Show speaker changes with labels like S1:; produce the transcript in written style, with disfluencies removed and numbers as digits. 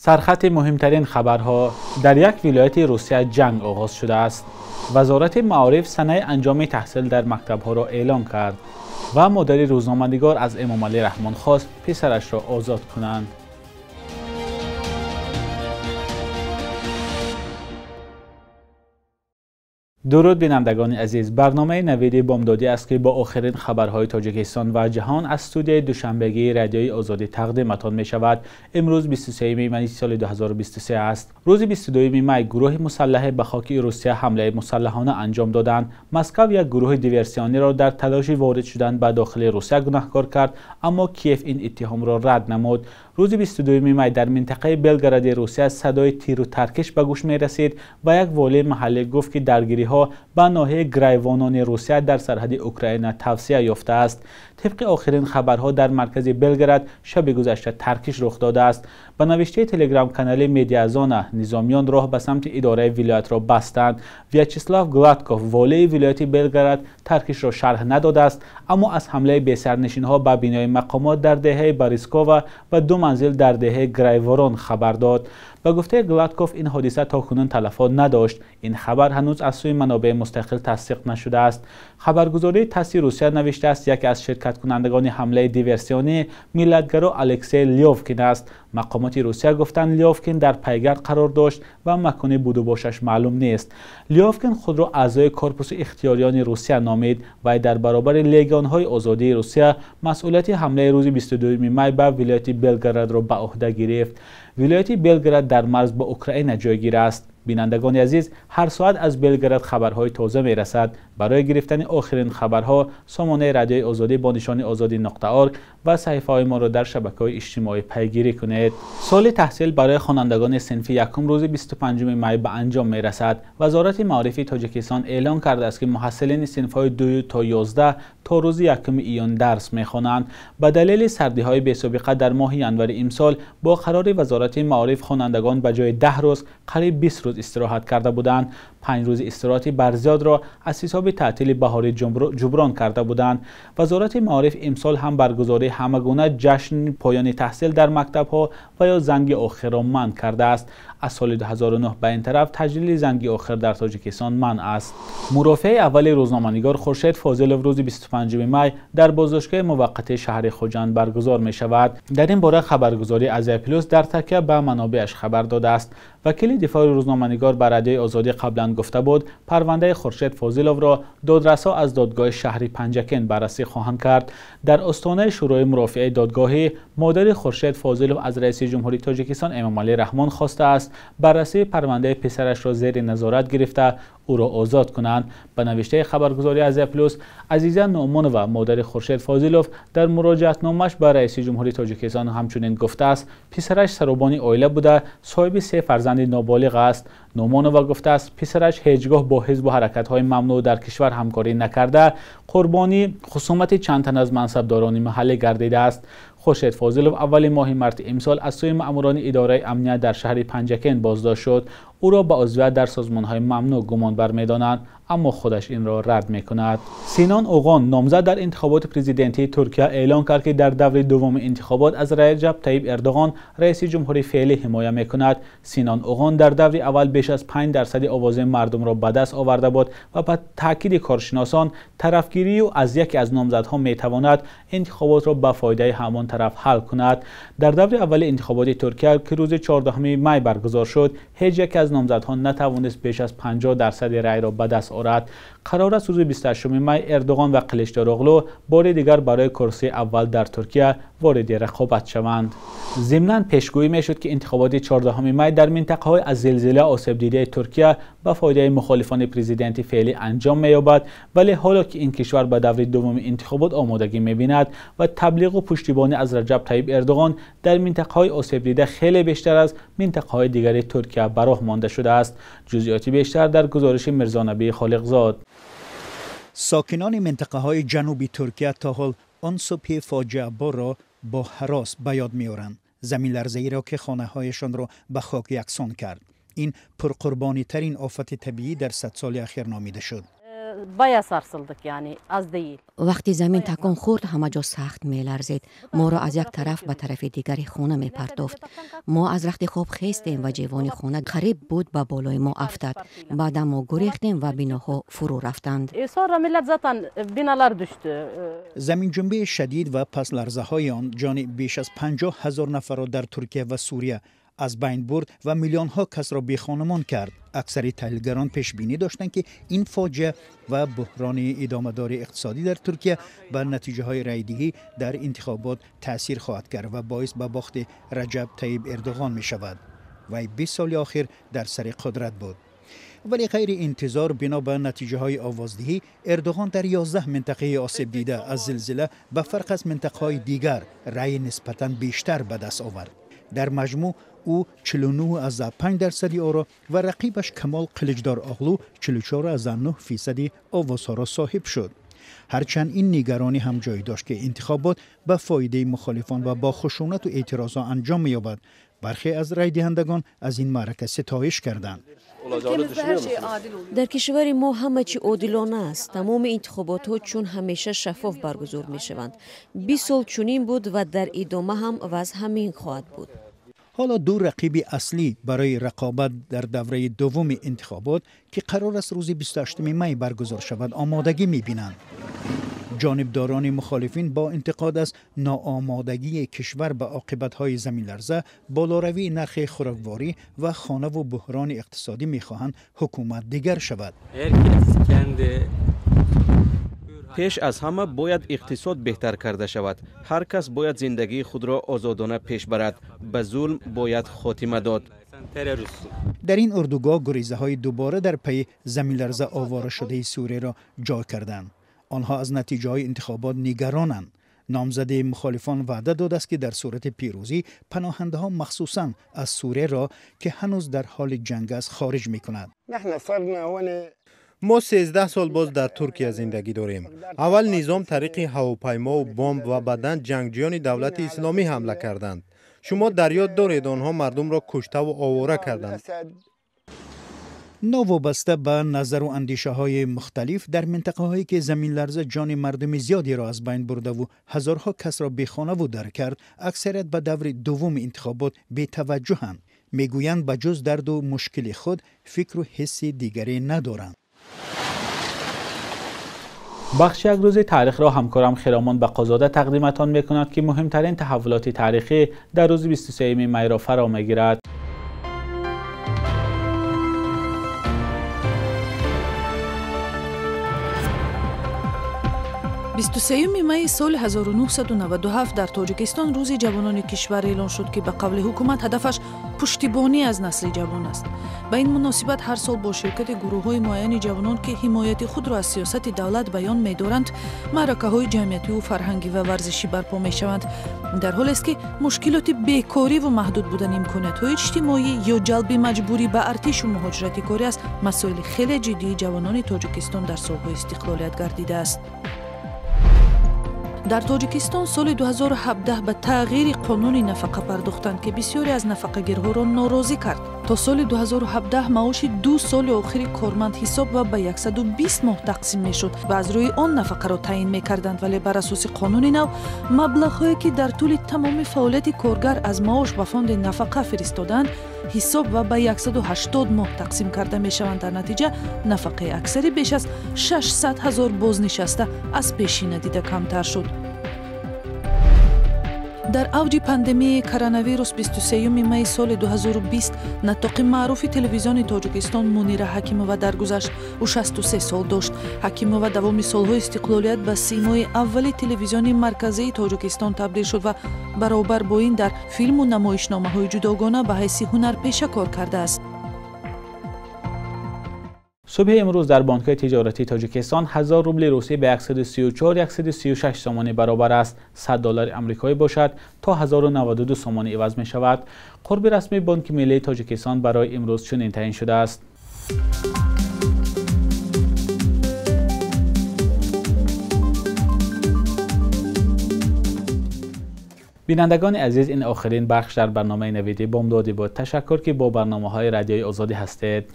S1: سرخط مهمترین خبرها: در یک ولایت روسیه جنگ آغاز شده است. وزارت معارف سنه انجام تحصیل در مکتب‌ها را اعلام کرد و مادر روزنامه‌نگار از امامعلی رحمان خواست پسرش را آزاد کنند. درود بینندگان عزیز، برنامه نوید بامدادی است که با آخرین خبرهای تاجیکستان و جهان از استودیوی دوشنبگی رادیوی آزادی تقدیمتان می شود. امروز 23 می سال 2023 است. روز 22 می گروه مسلح به خاک روسیه حمله مسلحانه انجام دادند. مسکو یک گروه دیورسیونی را در تلاش وارد شدن به داخل روسیه گناهکار کرد، اما کیف این اتهام را رد نمود. روز 22 می در منطقه بلگراد روسیه صدای تیر و ترکش به گوش می رسید و یک والی محلی گفت که درگیری ها به ناحیه گرایوانان روسیه در سرحد اوکراین توسعه یافته است. طبق آخرین خبرها در مرکز بلگراد شب گذشته ترکش رخ داده است. به نوشته تلگرام کانال میدیازانا، نظامیان راه به سمت اداره ولایت را بستند. ویاچسلاو گلادکوف، والی ولایت بلگراد، ترکش را شرح نداده است، اما از حمله بی سرنشین ها به بینای مقامات در دهه باریسکووا و 2 منزل در دهه گرایورون خبر داد. به گفته گلادکوف این حادثه تاکنون تلفات نداشت. این خبر هنوز از سوی منابع مستقل تصدیق نشده است. خبرگزاری تاس روسیه نوشته است یکی از شرکت کنندگان حمله دیورسیونی میلادگرو الکسی لیوفکین است. مقامات روسیه گفتند لیوفکین در پیگر قرار داشت و مکان بود و باشش معلوم نیست. لیوفکین خود را اعضای کورپوس اختیاریان روسیه نامید و در برابر لژیون‌های آزادی روسیه مسئولیت حمله روز 22 می به ولایت بلگراد را به عهده گرفت. ولایت بلگراد در مرز با اوکراین جایگیر است. بینندگان عزیز، هر ساعت از بلگراد خبرهای تازه می رسد. برای گرفتن آخرین خبرها سامانه رادیوی آزادی با نشان آزادی.org و صفحه های ما را در شبکه‌های اجتماعی پیگیری کنید. سال تحصیل برای خوانندگان صنف یکم روز 25 می به انجام می رسد. وزارت معارف تاجیکستان اعلام کرده است که محصلین صنف‌های 2 تا 11 تا روز 1 ایون درس می خوانند. به دلیل سردی های بی‌سابقه در ماه ینور امسال با قرار وزارت معارف خوانندگان به جای 10 روز قریب 20 روز استراحت کرده بودند. 5 روز استراحتی برزیاد را از حساب تعطیل بهاری جبران کرده بودند. وزارت معارف امسال هم برگزاری همگونه جشن پایان تحصیل در مکتب‌ها و یا زنگ آخر را منع کرده است. از سال 2009 به این طرف تجلیل زنگ آخر در تاجیکستان منع است. مرافع اول روزنامه‌نگار خورشید فاضلوف روز 25 می در بازداشتگاه موقت شهر خوجند برگزار می شود. در این باره خبرگزاری آزیا پلوس در تکیه به منابعش خبر داده است. وکیل دفاع روزنامه‌نگار بر رادیوی آزادی قبلا گفته بود پرونده خورشید فاضلوف را دادرسا از دادگاه شهری پنجکن بررسی خواهند کرد. در آستانه شروع مرافعه دادگاهی، مادر خورشید فاضلوف از رئیس جمهوری تاجیکستان امامعلی رحمان خواسته است بررسی پرونده پسرش را زیر نظارت گرفته او را آزاد کنند. به نوشته خبرگزاری آزیا پلوس، عزیزه نعمانووا مادر خورشید فاضلوف در مراجعتنامه‌اش به رئیس جمهوری تاجیکستان همچنین گفته است پسرش سربانی عائله بوده، صاحب 3 فرزند نابالغ است. نعمانووا گفته است پسرش هیچگاه با حزب و حرکت‌های ممنوع در کشور همکاری نکرده، قربانی خصومت چند تن از منصبداران محلی گردیده است. خورشید فاضلوف اول ماه مارس امسال از سوی ماموران اداره امنیت در شهر پنجکن بازداشت شد. او را به عضویت در سازمان‌های ممنوع گمان برمی‌دارند، اما خودش این را رد می‌کند. سینان اوغان نامزد در انتخابات پرزیدنتی ترکیه اعلام کرد که در دور دوم انتخابات از رجب طیب اردوغان رئیس جمهوری فعلی حمایت می‌کند. سینان اوغان در دور اول بیش از 5% آواز مردم را به دست آورده بود و به تاکید کارشناسان طرفگیری او از یکی از نامزدها می‌تواند انتخابات را به فایده همان طرف حل کند. در دور اول انتخابات ترکیه که روز 14 می برگزار شد، هیچ یک از نامزدها نتوانست بیش از 50% رأی را به دست آورد. قرار است روز 28 می اردوغان و قلیچداروغلو بار دیگر برای کرسی اول در ترکیه وارد رقابت شوند. ضمناً پیشگویی میشد که انتخابات 14 می در منطقه‌های از زلزله آسیب دیده ترکیه به فایده مخالفان پرزیدنت فعلی انجام می‌یابد، ولی حالا که این کشور به دور دوم انتخابات آمادگی می‌بیند و تبلیغ و پشتیبانی از رجب طیب اردوغان در منطقه‌های آسیب دیده خیلی بیشتر از منطقه‌های دیگر ترکیه به راه مانده شده است. جزئیات بیشتر در گزارش میرزانبی خالقزاد.
S2: ساکنان منطقه‌های جنوبی ترکیه تا حال آن صبح فاجعه بار را با هراس به یاد می‌آورند. زمین لرزه‌ای را که خانه‌هایشان را به خاک یکسان کرد. این پرقربانی ترین آفت طبیعی در 100 سال اخیر نامیده شد.
S3: baya sarsıldık yani az değil.
S4: وقتی زمین تکان خورد همه جا سخت می‌لرزید. ما را از یک طرف به طرف دیگری خانه می‌پرتافت. ما از رخت خواب خیستیم و جوان خانه قریب بود به بالای ما افتاد. بعد ما گریختیم و بیناها فرو رفتند.
S3: Sonra millet zaten binalar düştü.
S2: زمین جنبه شدید و پس لرزه های آن جان بیش از 50,000 نفر را در ترکیه و سوریه از بین برد و میلیون ها کس را بیخانمان کرد. اکثر تحلیلگران پیش بینی داشتند که این فاجعه و بحران ادامه دار اقتصادی در ترکیه بر نتیجه های رایدهی در انتخابات تاثیر خواهد کرد و باعث به باخت رجب طیب اردوغان می شود. و 20 سال آخر در سر قدرت بود. ولی غیر انتظار بنا به نتیجه های آوازدهی اردوغان در 11 منطقه آسیب دیده از زلزله به فرق از منطقه های دیگر رأی نسبتاً بیشتر به دست آورد. در مجموع او 49.5% آرا و رقیبش کمال قلیچدار اغلو 44.9% آوازها را صاحب شد. هرچند این نگرانی هم جای داشت که انتخابات به فایده مخالفان و با خشونت و اعتراضها انجام می‌یابد. برخی از رای دهندگان از این معرکه ستایش کردند.
S4: در کشور ما همه چی عادلانه است. تمام انتخابات ها چون همیشه شفاف برگزار می شوند. 20 سال چنین بود و در ادامه هم وضع همین خواهد بود.
S2: حالا دو رقیب اصلی برای رقابت در دوره دوم انتخابات که قرار است روز 28 می برگزار شود آمادگی می بینند. جانبداران مخالفین با انتقاد از ناآمادگی کشور به عاقبت‌های زمین لرزه، بالاروی نرخ خوراکواری و خانه و بحران اقتصادی می‌خواهند حکومت دیگر شود.
S5: پیش از همه باید اقتصاد بهتر کرده شود. هر کس باید زندگی خود را آزادانه پیش برد. به ظلم باید خاتمه داد.
S2: در این اردوگاه گریزه‌های دوباره در پی زمین لرزه آواره شده سوریه را جا کردند. آنها از نتیجه های انتخابات نگرانند. نامزد مخالفان وعده داده است که در صورت پیروزی پناهنده ها مخصوصاً از سوریه را که هنوز در حال جنگ است خارج می کند.
S6: ما 13 سال باز در ترکیه زندگی داریم. اول نظام طریق هواپیما و بمب و بعداً جنگجویان دولت اسلامی حمله کردند. شما در یاد دارید آنها مردم را کشته و آواره کردند.
S2: نوابسته به نظر و اندیشه های مختلف در منطقه هایی که زمین لرزه جان مردم زیادی را از بین برده و هزارها کس را بیخانه و در کرد، اکثریت به دور دوم انتخابات بی توجهند. میگویند به جز درد و مشکل خود فکر و حس دیگری ندارند.
S1: بخش یک روز تاریخ را همکارم خرامان بقازاده تقدیمتان میکند که مهمترین تحولات تاریخی در روز 23 می را فرا میگیرد.
S7: 23 می سال 1997 در تاجیکستان روز جوانان کشور اعلان شد که به قول حکومت هدفش پشتیبانی از نسل جوان است. به این مناسبت هر سال با شرکت گروه‌های معین جوانان که حمایت خود را از سیاست دولت بیان می‌دارند، معرکه‌های جمعیتی و فرهنگی و ورزشی برپا می‌شوند. در حالی است که مشکلات بیکاری و محدود بودن امکانات‌های اجتماعی یا جلب مجبوری به ارتش و مهاجرت کاری است مسائل خیلی جدی جوانان تاجیکستان در سال‌های استقلالیت گردیده است. در تاجیکستان سال 2017 به تغییر قانون نفقه پرداختند که بسیاری از نفقه‌گیرها را ناراضی کرد. تا سال 2017 معاش 2 سال آخر کارمند حساب و به 120 ماه تقسیم میشد و از روی آن نفقه را تعیین میکردند، ولی بر اساس قانون نو مبلغ‌هایی که در طول تمام فعالیت کارگر از معاش به فاند نفقه فرستادند حساب و به 180 ماه تقسیم کرده میشوند. در نتیجه نفقه اکثری بیش از 600,000 بازنشسته از پیشین دیده کمتر شد. در اوج پاندمی کرونا ویروس 23 می سال 2020 ناطق معروف تلویزیون تاجیکستان منیره حکیمووا درگذشت. او 63 سال داشت. حکیمووا دوام سالهای استقلالیت به سیمای اولی تلویزیون مرکزی تاجیکستان تبدیل شد و برابر با این در فیلم و نمایشنامه‌های جداگانه به حیث هنرپیشه کار کرده است.
S1: صبح امروز در بانک‌های تجارتی تاجیکستان 1000 روبل روسی به 134-136 سومانی برابر است. 100 دلار آمریکایی باشد تا 1092 سومانی عوض می شود. قرب رسمی بانک ملی تاجیکستان برای امروز چنین تعیین شده است. بینندگان عزیز، این آخرین بخش در برنامه نویدی بامدادی بود. تشکر که با برنامه‌های رادیوی آزادی هستید.